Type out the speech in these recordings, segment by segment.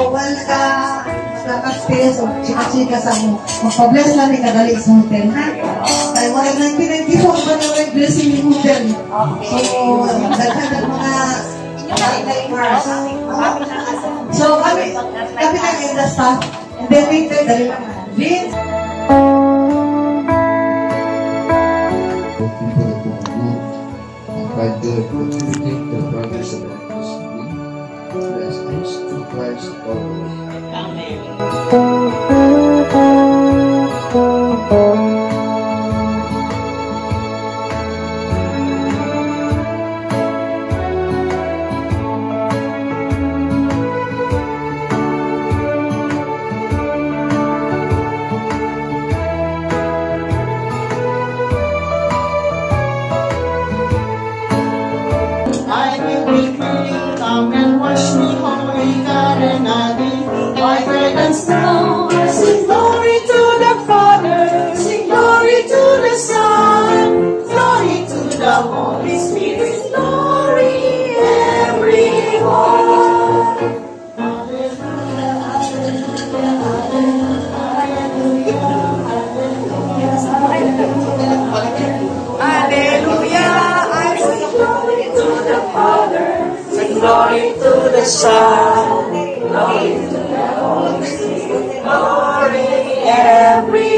wala ka naka-experience o chika-chika sa mo. Magpa-bless lang ni kadali sa hotel, ha? Kaya wala 1994 ba na may blessing ni hotel? So, daghan ng mga nightmares. So, kami lang in the staff. And then later, dali lang. Vince! By the fortificate the brothers of electricity, bless us to Christ always. I will be clean, come and wash me, holy God and Adi. White and snow, sing glory to the Father, sing glory to the Son, glory to the Holy Spirit, glory everyone. Hallelujah, hallelujah, hallelujah, hallelujah, hallelujah. I sing glory to the Father, sing glory to the Son, glory to the Holy Spirit, glory everyone.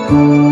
Thank you.